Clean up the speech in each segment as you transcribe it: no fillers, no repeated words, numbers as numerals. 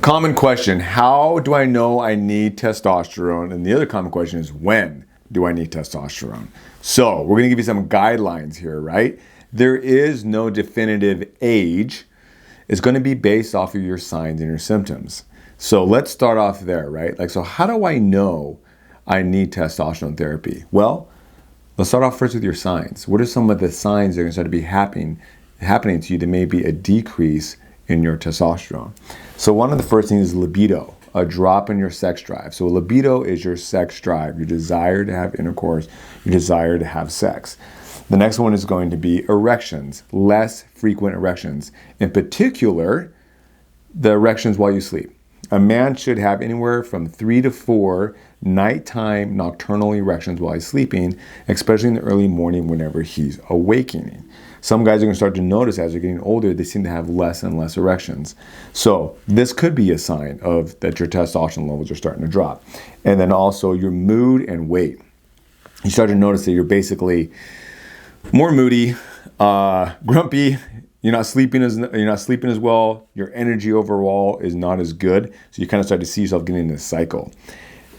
Common question, how do I know I need testosterone? And the other common question is, when do I need testosterone? So we're gonna give you some guidelines here, right? There is no definitive age. It's gonna be based off of your signs and your symptoms. So let's start off there, right? So how do I know I need testosterone therapy? Well, let's start off first with your signs. What are some of the signs that are gonna start to be happening to you? There may be a decrease in your testosterone. So one of the first things is libido, a drop in your sex drive. So libido is your sex drive, your desire to have intercourse, your desire to have sex. The next one is going to be erections, less frequent erections. In particular, the erections while you sleep. A man should have anywhere from 3 to 4 nighttime nocturnal erections while he's sleeping, especially in the early morning whenever he's awakening. Some guys are going to start to notice as they're getting older, they seem to have less and less erections. So this could be a sign of that your testosterone levels are starting to drop. And then also your mood and weight. You start to notice that you're basically more moody, grumpy. You're not sleeping as well. Your energy overall is not as good. So you kind of start to see yourself getting in this cycle.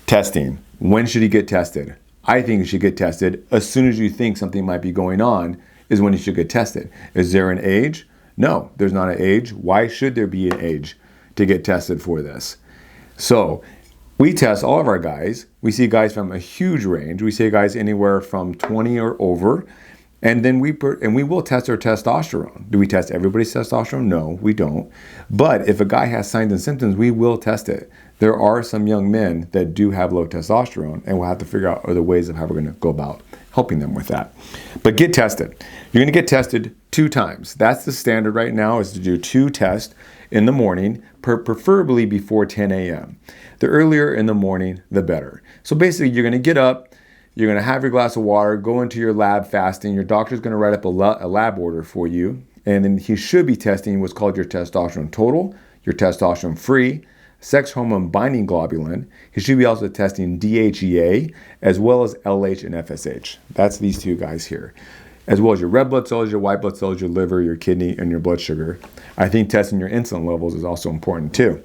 Testing. When should you get tested? I think you should get tested as soon as you think something might be going on is when you should get tested. Is there an age? No, there's not an age. Why should there be an age to get tested for this? So we test all of our guys. We see guys from a huge range. We see guys anywhere from 20 or over. And then we will test their testosterone. Do we test everybody's testosterone? No, we don't. But if a guy has signs and symptoms, we will test it. There are some young men that do have low testosterone, and we'll have to figure out other ways of how we're going to go about helping them with that. But get tested. You're going to get tested 2 times. That's the standard right now, is to do 2 tests in the morning, preferably before 10 a.m. The earlier in the morning, the better. So basically, you're going to get up, you're going to have your glass of water, go into your lab fasting. Your doctor's going to write up a lab order for you, and then he should be testing what's called your testosterone total, your testosterone free, sex hormone binding globulin. He should be also testing DHEA, as well as LH and FSH. That's these 2 guys here. As well as your red blood cells, your white blood cells, your liver, your kidney, and your blood sugar. I think testing your insulin levels is also important too.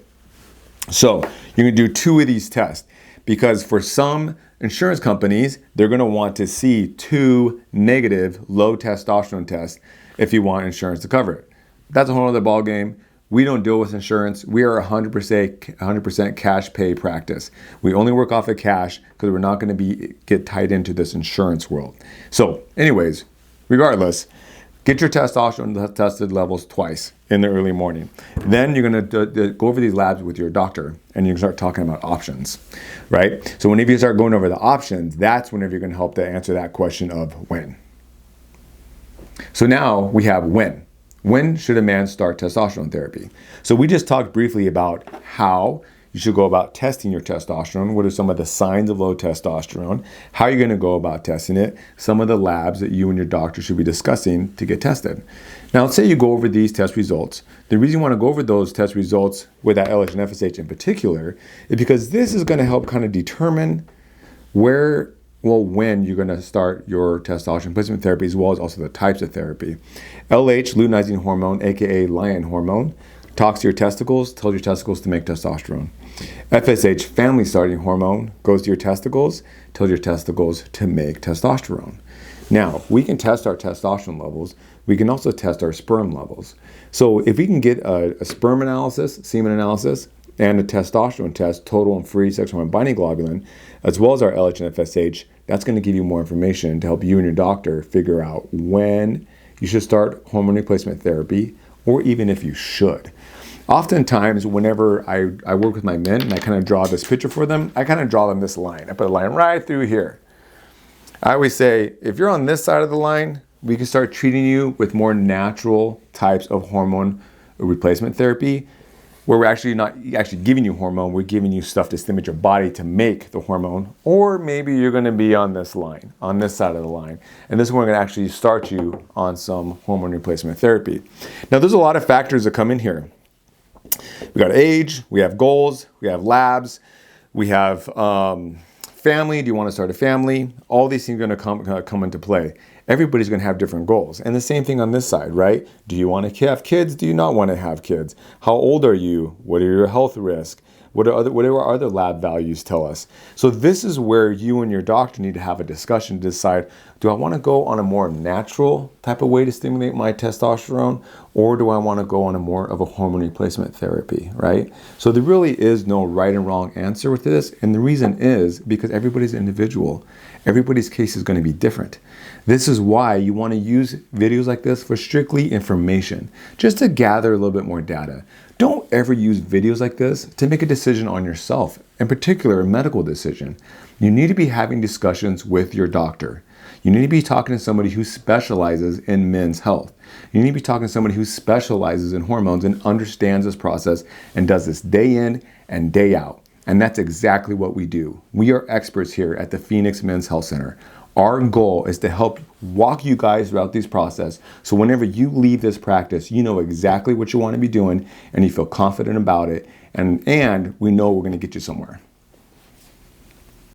So you're going to do 2 of these tests, because for some insurance companies, they're going to want to see 2 negative low testosterone tests if you want insurance to cover it. That's a whole other ballgame. We don't deal with insurance. We are 100% cash pay practice. We only work off of cash because we're not going to get tied into this insurance world. So anyways, regardless, get your testosterone tested levels twice in the early morning. Then you're going to go over these labs with your doctor, and you can start talking about options, right? So whenever you start going over the options, that's whenever you're going to help to answer that question of when. So now we have when. When should a man start testosterone therapy? So we just talked briefly about how you should go about testing your testosterone. What are some of the signs of low testosterone? How you're going to go about testing it? Some of the labs that you and your doctor should be discussing to get tested. Now, let's say you go over these test results. The reason you want to go over those test results with that LH and FSH in particular is because this is going to help kind of determine when you're going to start your testosterone replacement therapy, as well as also the types of therapy. LH, luteinizing hormone, aka lion hormone, talks to your testicles, tells your testicles to make testosterone. FSH, family starting hormone, goes to your testicles, tells your testicles to make testosterone. Now, we can test our testosterone levels. We can also test our sperm levels. So if we can get a sperm analysis, semen analysis, and a testosterone test, total and free sex hormone binding globulin, as well as our LH and FSH, that's going to give you more information to help you and your doctor figure out when you should start hormone replacement therapy, or even if you should. Oftentimes, whenever I work with my men and I kind of draw this picture for them, I kind of draw them this line. I put a line right through here. I always say, if you're on this side of the line, we can start treating you with more natural types of hormone replacement therapy, where we're actually not giving you hormone, we're giving you stuff to stimulate your body to make the hormone. Or maybe you're going to be on this line, on this side of the line. And this is where we're going to actually start you on some hormone replacement therapy. Now, there's a lot of factors that come in here. We got age, we have goals, we have labs, we have family. Do you want to start a family? All these things are going to come into play. Everybody's going to have different goals. And the same thing on this side, right? Do you want to have kids? Do you not want to have kids? How old are you? What are your health risks? What do our other lab values tell us? So this is where you and your doctor need to have a discussion to decide, do I want to go on a more natural type of way to stimulate my testosterone, or do I want to go on a more of a hormone replacement therapy, right? So there really is no right and wrong answer with this. And the reason is because everybody's individual. Everybody's case is going to be different. This is why you want to use videos like this for strictly information, just to gather a little bit more data. Don't ever use videos like this to make a decision on yourself, in particular a medical decision. You need to be having discussions with your doctor. You need to be talking to somebody who specializes in men's health. You need to be talking to somebody who specializes in hormones and understands this process and does this day in and day out. And that's exactly what we do. We are experts here at the Phoenix Men's Health Center. Our goal is to help walk you guys throughout this process, so whenever you leave this practice, you know exactly what you want to be doing and you feel confident about it, and we know we're going to get you somewhere.